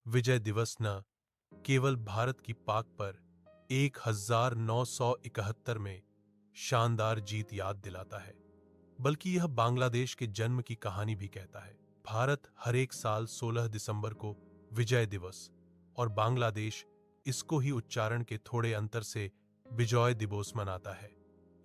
विजय दिवस न केवल भारत की पाक पर 1971 में शानदार जीत याद दिलाता है, बल्कि यह बांग्लादेश के जन्म की कहानी भी कहता है। भारत हर एक साल 16 दिसंबर को विजय दिवस और बांग्लादेश इसको ही उच्चारण के थोड़े अंतर से विजय दिवस मनाता है।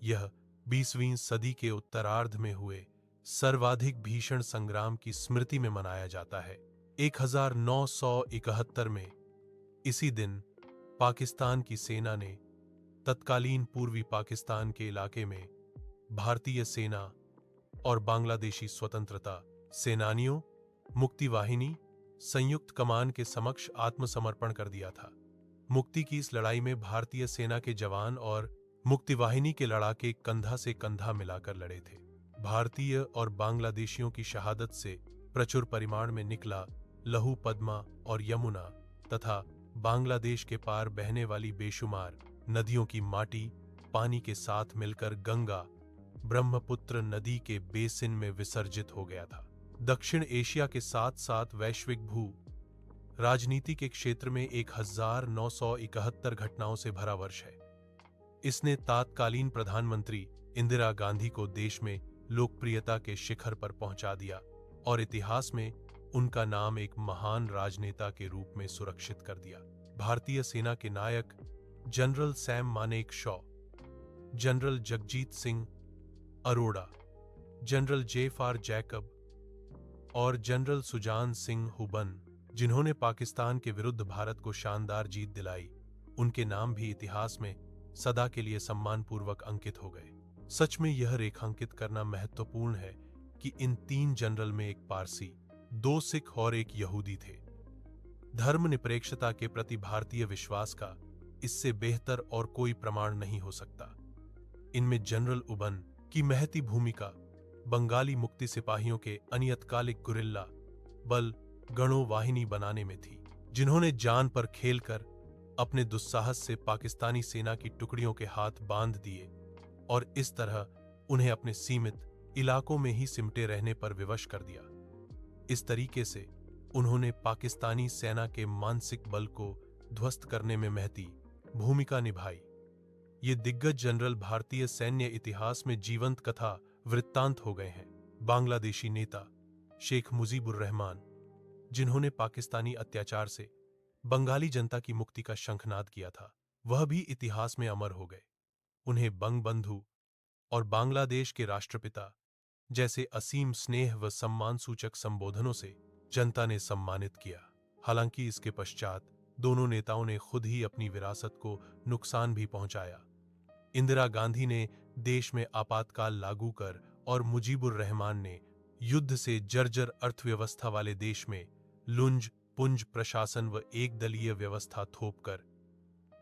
यह 20वीं सदी के उत्तरार्ध में हुए सर्वाधिक भीषण संग्राम की स्मृति में मनाया जाता है। 1971 में इसी दिन पाकिस्तान की सेना ने तत्कालीन पूर्वी पाकिस्तान के इलाके में भारतीय सेना और बांग्लादेशी स्वतंत्रता सेनानियों मुक्ति वाहिनी संयुक्त कमान के समक्ष आत्मसमर्पण कर दिया था। मुक्ति की इस लड़ाई में भारतीय सेना के जवान और मुक्ति वाहिनी के लड़ाके कंधा से कंधा मिलाकर लड़े थे। भारतीय और बांग्लादेशियों की शहादत से प्रचुर परिमाण में निकला लहू पद्मा और यमुना तथा बांग्लादेश के पार बहने वाली बेशुमार नदियों की माटी पानी के साथ मिलकर गंगा ब्रह्मपुत्र नदी के बेसिन में विसर्जित हो गया था। दक्षिण एशिया के साथ साथ वैश्विक भू राजनीति के क्षेत्र में 1971 घटनाओं से भरा वर्ष है। इसने तात्कालीन प्रधानमंत्री इंदिरा गांधी को देश में लोकप्रियता के शिखर पर पहुंचा दिया और इतिहास में उनका नाम एक महान राजनेता के रूप में सुरक्षित कर दिया। भारतीय सेना के नायक general Sam Manekshaw, general Jagjit Singh Arora, general J F R Jacob और जनरल सुजान सिंह हुबन, जिन्होंने पाकिस्तान के विरुद्ध भारत को शानदार जीत दिलाई, उनके नाम भी इतिहास में सदा के लिए सम्मानपूर्वक अंकित हो गए। सच में यह रेखांकित करना महत्वपूर्ण है कि इन 3 जनरल में एक पारसी, 2 सिख और 1 यहूदी थे। धर्मनिरपेक्षता के प्रति भारतीय विश्वास का इससे बेहतर और कोई प्रमाण नहीं हो सकता। इनमें जनरल उबन की महती भूमिका बंगाली मुक्ति सिपाहियों के अनियतकालिक गुरिल्ला बल गणों वाहिनी बनाने में थी, जिन्होंने जान पर खेलकर अपने दुस्साहस से पाकिस्तानी सेना की टुकड़ियों के हाथ बांध दिए और इस तरह उन्हें अपने सीमित इलाकों में ही सिमटे रहने पर विवश कर दिया। इस तरीके से उन्होंने पाकिस्तानी सेना के मानसिक बल को ध्वस्त करने में महती भूमिका निभाई। ये दिग्गज जनरल भारतीय सैन्य इतिहास में जीवंत कथा वृत्तांत हो गए हैं। बांग्लादेशी नेता शेख मुजीबुर रहमान, जिन्होंने पाकिस्तानी अत्याचार से बंगाली जनता की मुक्ति का शंखनाद किया था, वह भी इतिहास में अमर हो गए। उन्हें बंगबंधु और बांग्लादेश के राष्ट्रपिता जैसे असीम स्नेह व सम्मान सूचक संबोधनों से जनता ने सम्मानित किया। हालांकि इसके पश्चात दोनों नेताओं ने खुद ही अपनी विरासत को नुकसान भी पहुंचाया। इंदिरा गांधी ने देश में आपातकाल लागू कर और मुजीबुर रहमान ने युद्ध से जर्जर अर्थव्यवस्था वाले देश में लुंज पुंज प्रशासन व एक दलीय व्यवस्था थोपकर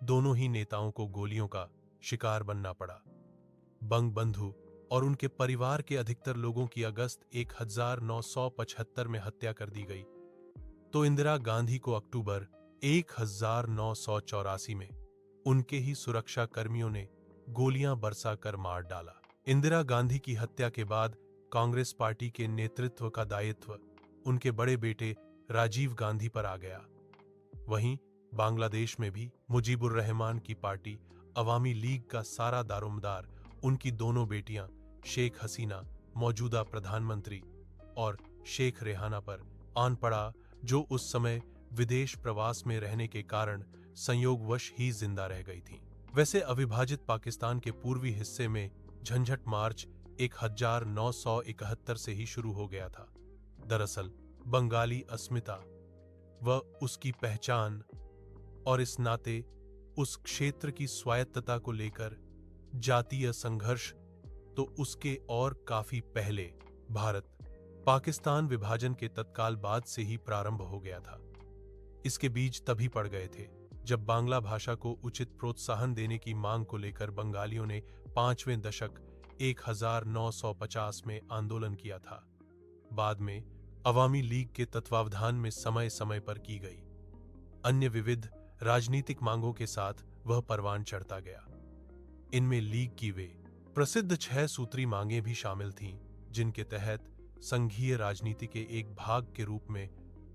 दोनों ही नेताओं को गोलियों का शिकार बनना पड़ा। बंगबंधु और उनके परिवार के अधिकतर लोगों की अगस्त 1975 में हत्या कर दी गई, तो इंदिरा गांधी को अक्टूबर 1984 में उनके ही सुरक्षा कर्मियों ने गोलियां बरसाकर मार डाला। इंदिरा गांधी की हत्या के बाद कांग्रेस पार्टी के नेतृत्व का दायित्व उनके बड़े बेटे राजीव गांधी पर आ गया। वहीं बांग्लादेश में भी मुजीबुर रहमान की पार्टी अवामी लीग का सारा दारोमदार उनकी दोनों बेटियां शेख हसीना, मौजूदा प्रधानमंत्री, और शेख रेहाना पर आन पड़ा, जो उस समय विदेश प्रवास में रहने के कारण संयोगवश ही जिंदा रह गई थीं। वैसे अविभाजित पाकिस्तान के पूर्वी हिस्से में झंझट मार्च 1971 से ही शुरू हो गया था। दरअसल बंगाली अस्मिता व उसकी पहचान और इस नाते उस क्षेत्र की स्वायत्तता को लेकर जातीय संघर्ष तो उसके और काफी पहले भारत पाकिस्तान विभाजन के तत्काल बाद से ही प्रारंभ हो गया था। इसके बीज तभी पड़ गए थे जब बांग्ला भाषा को उचित प्रोत्साहन देने की मांग को लेकर बंगालियों ने 5वें दशक 1950 में आंदोलन किया था। बाद में अवामी लीग के तत्वावधान में समय समय पर की गई अन्य विविध राजनीतिक मांगों के साथ वह परवान चढ़ता गया। इनमें लीग की वे प्रसिद्ध 6 सूत्री मांगें भी शामिल थीं, जिनके तहत संघीय राजनीति के एक भाग के रूप में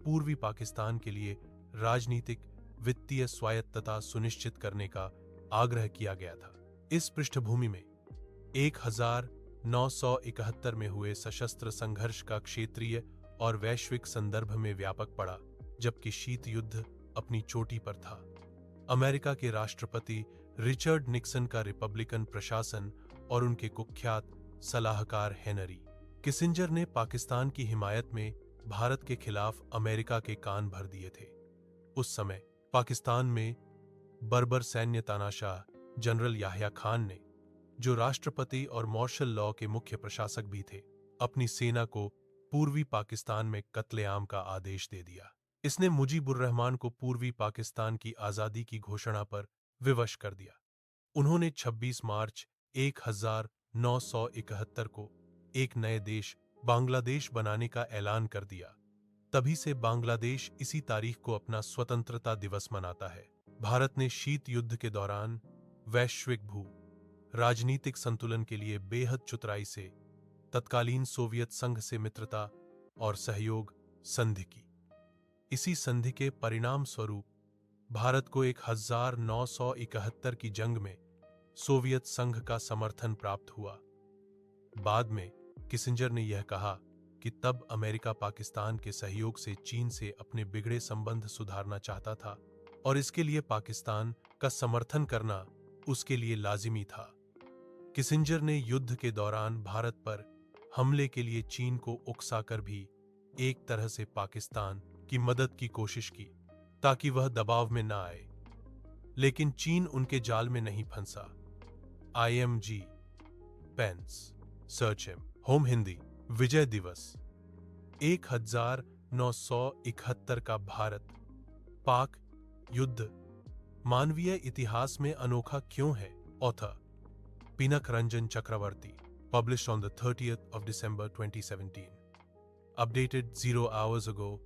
पूर्वी पाकिस्तान के लिए राजनीतिक वित्तीय स्वायत्तता सुनिश्चित करने का आग्रह किया गया था। इस पृष्ठभूमि में 1971 में हुए सशस्त्र संघर्ष का क्षेत्रीय और वैश्विक संदर्भ में व्यापक पड़ा, जबकि शीत युद्ध अपनी चोटी पर था। अमेरिका के राष्ट्रपति रिचर्ड निक्सन का रिपब्लिकन प्रशासन और उनके कुख्यात सलाहकार हेनरी किसिंजर ने पाकिस्तान की हिमायत में भारत के खिलाफ अमेरिका के कान भर दिए थे। उस समय पाकिस्तान में बर्बर सैन्य तानाशाह जनरल याह्या खान ने, जो राष्ट्रपति और मार्शल लॉ के मुख्य प्रशासक भी थे, अपनी सेना को पूर्वी पाकिस्तान में कत्लेआम का आदेश दे दिया। इसने मुजीबुर रहमान को पूर्वी पाकिस्तान की आजादी की घोषणा पर विवश कर दिया। उन्होंने 26 मार्च 1971 को एक नए देश बांग्लादेश बनाने का ऐलान कर दिया। तभी से बांग्लादेश इसी तारीख को अपना स्वतंत्रता दिवस मनाता है। भारत ने शीत युद्ध के दौरान वैश्विक भू राजनीतिक संतुलन के लिए बेहद चतुराई से तत्कालीन सोवियत संघ से मित्रता और सहयोग संधि की। इसी संधि के परिणाम स्वरूप भारत को 1971 की जंग में सोवियत संघ का समर्थन प्राप्त हुआ। बाद में किसिंजर ने यह कहा कि तब अमेरिका पाकिस्तान के सहयोग से चीन से अपने बिगड़े संबंध सुधारना चाहता था और इसके लिए पाकिस्तान का समर्थन करना उसके लिए लाजिमी था। किसिंजर ने युद्ध के दौरान भारत पर हमले के लिए चीन को उकसाकर भी एक तरह से पाकिस्तान की मदद की कोशिश की ताकि वह दबाव में न आए, लेकिन चीन उनके जाल में नहीं फंसा। IMG पेंस सर्च हिम होम हिंदी विजय दिवस 1971 का भारत पाक युद्ध मानवीय इतिहास में अनोखा क्यों है? Author Pinak Ranjan Chakraborty, published on the 30th of December 2017. Updated 0 hours ago.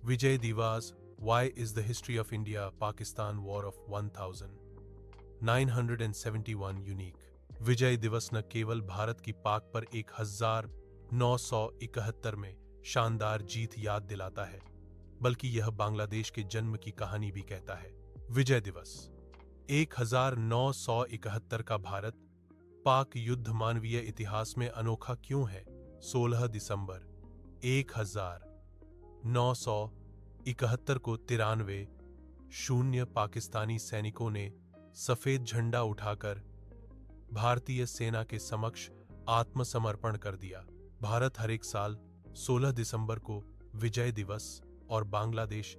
Vijay Divas, Why is the History of India-Pakistan War of 1971 unique? विजय दिवस न केवल भारत की पाक पर 1971 में शानदार जीत याद दिलाता है, बल्कि यह बांग्लादेश के जन्म की कहानी भी कहता है। विजय दिवस 1971 का भारत पाक युद्ध मानवीय इतिहास में अनोखा क्यों है? 16 दिसंबर 1971 को 93 पाकिस्तानी सैनिकों ने सफेद झंडा उठाकर भारतीय सेना के समक्ष आत्मसमर्पण कर दिया। भारत हर एक साल 16 दिसंबर को विजय दिवस और बांग्लादेश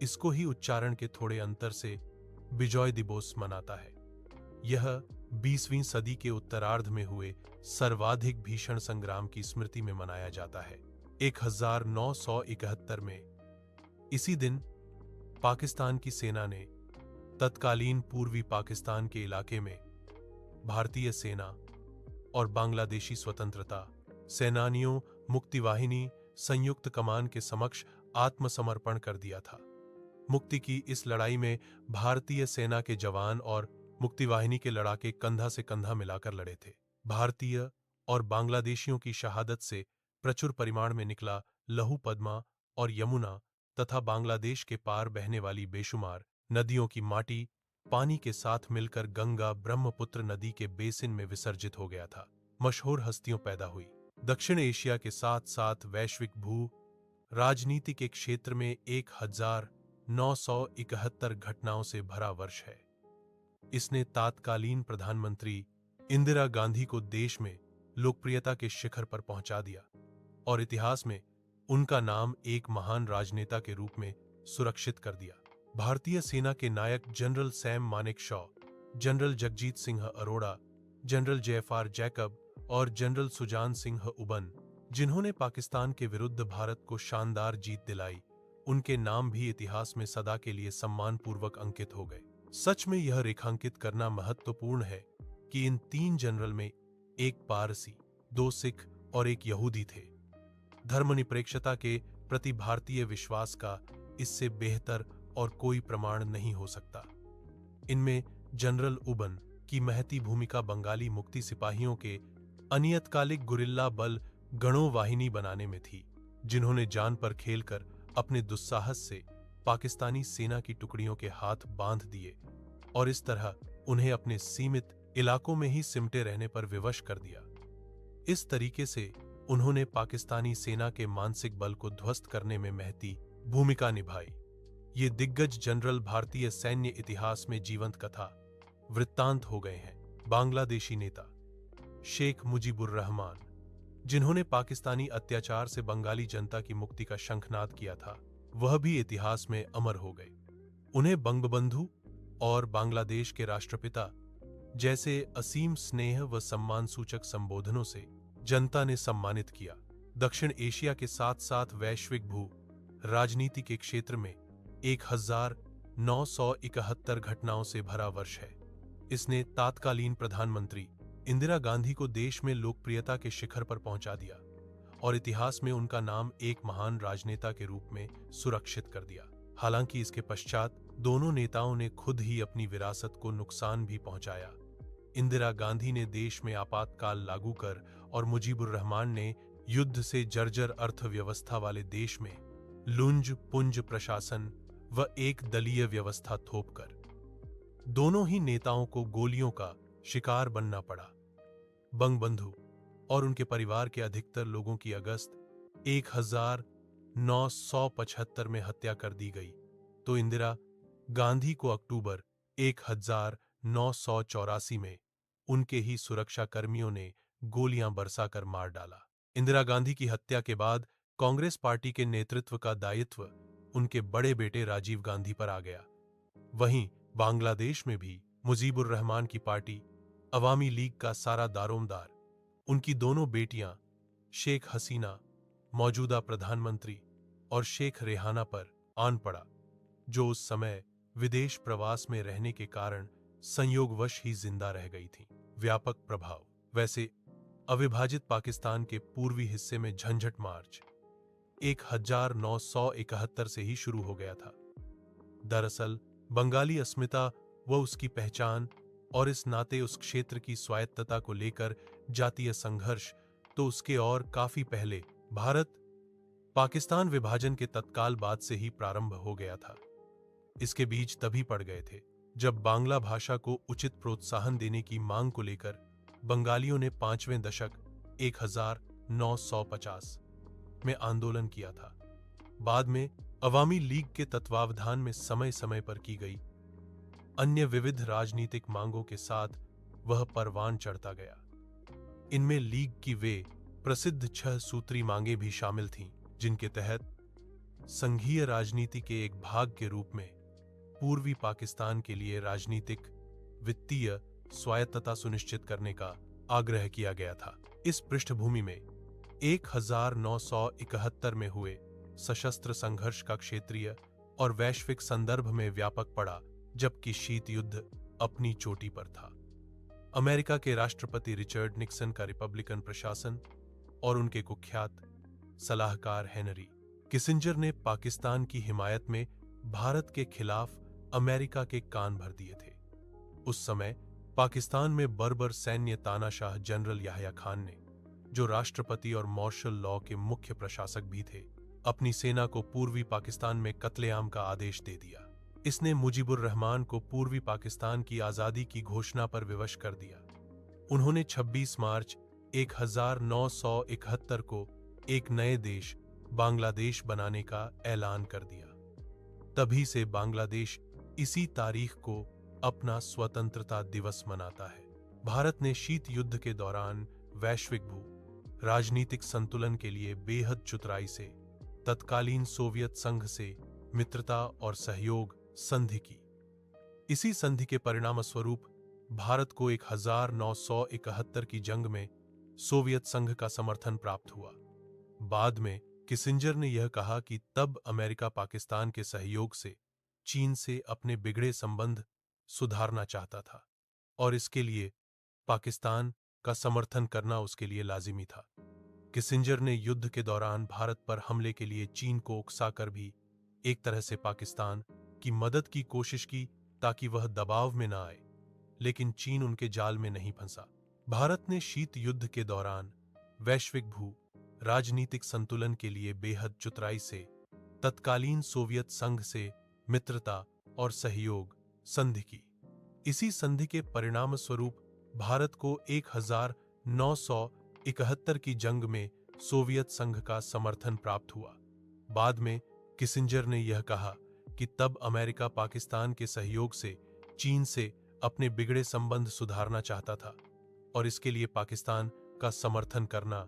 इसको ही उच्चारण के थोड़े अंतर से विजय दिवस मनाता है। यह 20वीं सदी के उत्तरार्ध में हुए सर्वाधिक भीषण संग्राम की स्मृति में मनाया जाता है। 1971 में इसी दिन पाकिस्तान की सेना ने तत्कालीन पूर्वी पाकिस्तान के इलाके में भारतीय सेना और बांग्लादेशी स्वतंत्रता सेनानियों मुक्तिवाहिनी संयुक्त कमान के समक्ष आत्मसमर्पण कर दिया था। मुक्ति की इस लड़ाई में भारतीय सेना के जवान और मुक्तिवाहिनी के लड़ाके कंधा से कंधा मिलाकर लड़े थे। भारतीय और बांग्लादेशियों की शहादत से प्रचुर परिमाण में निकला लहू पद्मा और यमुना तथा बांग्लादेश के पार बहने वाली बेशुमार नदियों की माटी पानी के साथ मिलकर गंगा ब्रह्मपुत्र नदी के बेसिन में विसर्जित हो गया था। मशहूर हस्तियों पैदा हुई। दक्षिण एशिया के साथ साथ वैश्विक भू राजनीति के क्षेत्र में 1971 घटनाओं से भरा वर्ष है। इसने तात्कालीन प्रधानमंत्री इंदिरा गांधी को देश में लोकप्रियता के शिखर पर पहुंचा दिया और इतिहास में उनका नाम एक महान राजनेता के रूप में सुरक्षित कर दिया। भारतीय सेना के नायक general Sam Manekshaw, general Jagjit Singh Arora, general JFR Jacob और जनरल सुजान सिंह उबन, जिन्होंने पाकिस्तान के विरुद्ध भारत को शानदार जीत दिलाई, उनके नाम भी इतिहास में सदा के लिए सम्मानपूर्वक अंकित हो गए। सच में यह रेखांकित करना महत्वपूर्ण है कि इन 3 जनरल में एक पारसी, 2 सिख और 1 यहूदी थे। धर्मनिरपेक्षता के प्रति भारतीय विश्वास का इससे बेहतर और कोई प्रमाण नहीं हो सकता। इनमें जनरल उबन की महती भूमिका बंगाली मुक्ति सिपाहियों के अनियतकालिक गुरिल्ला बल गणों वाहिनी बनाने में थी, जिन्होंने जान पर खेलकर अपने दुस्साहस से पाकिस्तानी सेना की टुकड़ियों के हाथ बांध दिए और इस तरह उन्हें अपने सीमित इलाकों में ही सिमटे रहने पर विवश कर दिया। इस तरीके से उन्होंने पाकिस्तानी सेना के मानसिक बल को ध्वस्त करने में महती भूमिका निभाई। ये दिग्गज जनरल भारतीय सैन्य इतिहास में जीवंत कथा वृत्तांत हो गए हैं। बांग्लादेशी नेता शेख मुजीबुर रहमान, जिन्होंने पाकिस्तानी अत्याचार से बंगाली जनता की मुक्ति का शंखनाद किया था, वह भी इतिहास में अमर हो गए। उन्हें बंगबंधु और बांग्लादेश के राष्ट्रपिता जैसे असीम स्नेह व सम्मान सूचक संबोधनों से जनता ने सम्मानित किया। दक्षिण एशिया के साथ साथ वैश्विक भू राजनीति के क्षेत्र में 1971 घटनाओं से भरा वर्ष है। इसने तात्कालीन प्रधानमंत्री इंदिरा गांधी को देश में लोकप्रियता के शिखर पर पहुंचा दिया और इतिहास में उनका नाम एक महान राजनेता के रूप में सुरक्षित कर दिया। हालांकि इसके पश्चात दोनों नेताओं ने खुद ही अपनी विरासत को नुकसान भी पहुंचाया। इंदिरा गांधी ने देश में आपातकाल लागू कर और मुजीबुर रहमान ने युद्ध से जर्जर अर्थव्यवस्था वाले देश में लुंज पुंज प्रशासन व एक दलीय व्यवस्था थोपकर दोनों ही नेताओं को गोलियों का शिकार बनना पड़ा। बंगबंधु और उनके परिवार के अधिकतर लोगों की अगस्त 1975 में हत्या कर दी गई, तो इंदिरा गांधी को अक्टूबर 1984 में उनके ही सुरक्षा कर्मियों ने गोलियां बरसाकर मार डाला। इंदिरा गांधी की हत्या के बाद कांग्रेस पार्टी के नेतृत्व का दायित्व उनके बड़े बेटे राजीव गांधी पर आ गया। वहीं बांग्लादेश में भी मुजीबुर रहमान की पार्टी अवामी लीग का सारा दारोमदार उनकी दोनों बेटियां शेख हसीना, मौजूदा प्रधानमंत्री, और शेख रेहाना पर आन पड़ा, जो उस समय विदेश प्रवास में रहने के कारण संयोगवश ही जिंदा रह गई थीं। व्यापक प्रभाव। वैसे अविभाजित पाकिस्तान के पूर्वी हिस्से में झंझट मार्च 1971 से ही शुरू हो गया था। दरअसल बंगाली अस्मिता व उसकी पहचान और इस नाते उस क्षेत्र की स्वायत्तता को लेकर जातीय संघर्ष तो उसके और काफी पहले भारत पाकिस्तान विभाजन के तत्काल बाद से ही प्रारंभ हो गया था। इसके बीज तभी पड़ गए थे जब बांग्ला भाषा को उचित प्रोत्साहन देने की मांग को लेकर बंगालियों ने 5वें दशक 1950 में आंदोलन किया था। बाद में अवामी लीग के तत्वावधान में समय समय पर की गई अन्य विविध राजनीतिक मांगों के साथ वह परवान चढ़ता गया। इनमें लीग की वे प्रसिद्ध 6 सूत्री मांगें भी शामिल थीं, जिनके तहत संघीय राजनीति के एक भाग के रूप में पूर्वी पाकिस्तान के लिए राजनीतिक वित्तीय स्वायत्तता सुनिश्चित करने का आग्रह किया गया था। इस पृष्ठभूमि में 1971 में हुए सशस्त्र संघर्ष का क्षेत्रीय और वैश्विक संदर्भ में व्यापक पड़ा, जबकि शीत युद्ध अपनी चोटी पर था। अमेरिका के राष्ट्रपति रिचर्ड निक्सन का रिपब्लिकन प्रशासन और उनके कुख्यात सलाहकार हेनरी किसिंजर ने पाकिस्तान की हिमायत में भारत के खिलाफ अमेरिका के कान भर दिए थे। उस समय पाकिस्तान में बर्बर सैन्य तानाशाह जनरल याह्या खान ने, जो राष्ट्रपति और मार्शल लॉ के मुख्य प्रशासक भी थे, अपनी सेना को पूर्वी पाकिस्तान में कत्लेआम का आदेश दे दिया। इसने मुजीबुर रहमान को पूर्वी पाकिस्तान की आजादी की घोषणा पर विवश कर दिया। उन्होंने 26 मार्च 1971 को एक नए देश बांग्लादेश बनाने का ऐलान कर दिया। तभी से बांग्लादेश इसी तारीख को अपना स्वतंत्रता दिवस मनाता है। भारत ने शीत युद्ध के दौरान वैश्विक भू राजनीतिक संतुलन के लिए बेहद चतुराई से तत्कालीन सोवियत संघ से मित्रता और सहयोग संधि की। इसी संधि के परिणामस्वरूप भारत को 1971 की जंग में सोवियत संघ का समर्थन प्राप्त हुआ। बाद में किसिंजर ने यह कहा कि तब अमेरिका पाकिस्तान के सहयोग से चीन से अपने बिगड़े संबंध सुधारना चाहता था और इसके लिए पाकिस्तान का समर्थन करना उसके लिए लाजिमी था। किसिंजर ने युद्ध के दौरान भारत पर हमले के लिए चीन को उकसाकर भी एक तरह से पाकिस्तान की मदद की कोशिश की ताकि वह दबाव में न आए, लेकिन चीन उनके जाल में नहीं फंसा। भारत ने शीत युद्ध के दौरान वैश्विक भू राजनीतिक संतुलन के लिए बेहद चतुराई से तत्कालीन सोवियत संघ से मित्रता और सहयोग संधि की। इसी संधि के परिणाम स्वरूप भारत को 1971 की जंग में सोवियत संघ का समर्थन प्राप्त हुआ। बाद में किसिंजर ने यह कहा कि तब अमेरिका पाकिस्तान के सहयोग से चीन से अपने बिगड़े संबंध सुधारना चाहता था और इसके लिए पाकिस्तान का समर्थन करना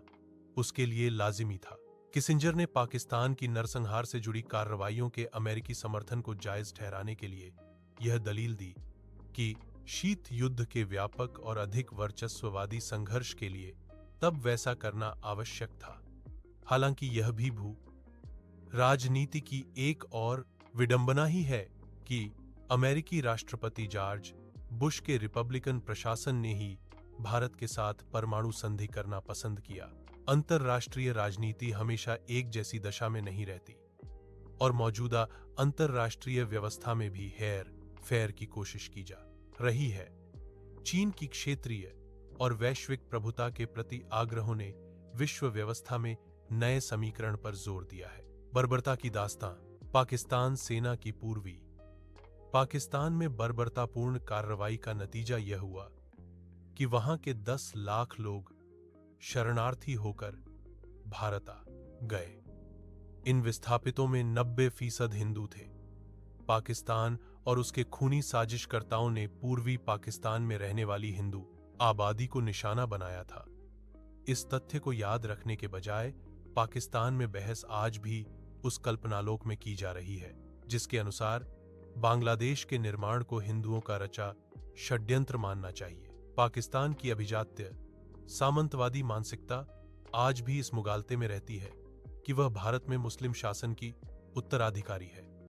उसके लिए लाजिमी था। किसिंजर ने पाकिस्तान की नरसंहार से जुड़ी कार्रवाइयों के अमेरिकी समर्थन को जायज ठहराने के लिए यह दलील दी कि शीत युद्ध के व्यापक और अधिक वर्चस्ववादी संघर्ष के लिए तब वैसा करना आवश्यक था। हालांकि यह भी भू राजनीति की एक और विडंबना ही है कि अमेरिकी राष्ट्रपति जॉर्ज बुश के रिपब्लिकन प्रशासन ने ही भारत के साथ परमाणु संधि करना पसंद किया। अंतर्राष्ट्रीय राजनीति हमेशा एक जैसी दशा में नहीं रहती और मौजूदा अंतर्राष्ट्रीय व्यवस्था में भी हेर फेर की कोशिश की जा रही है। चीन की क्षेत्रीय और वैश्विक प्रभुता के प्रति आग्रहों ने विश्व व्यवस्था में नए समीकरण पर जोर दिया है। बर्बरता की दास्तां। पाकिस्तान सेना की पूर्वी पाकिस्तान में बर्बरतापूर्ण कार्रवाई का नतीजा यह हुआ कि वहां के 10 लाख लोग शरणार्थी होकर भारत आ गए। इन विस्थापितों में 90% हिंदू थे। पाकिस्तान और उसके खूनी साजिशकर्ताओं ने पूर्वी पाकिस्तान में रहने वाली हिंदू आबादी को निशाना बनाया था। इस तथ्य को याद रखने के बजाय पाकिस्तान में बहस आज भी उस कल्पनालोक में की जा रही है जिसके अनुसार बांग्लादेश के निर्माण को हिंदुओं का रचा षड्यंत्र मानना चाहिए। पाकिस्तान की अभिजात्य सामंतवादी मानसिकता आज भी इस मुगालते में रहती है कि वह भारत में मुस्लिम शासन की उत्तराधिकारी है।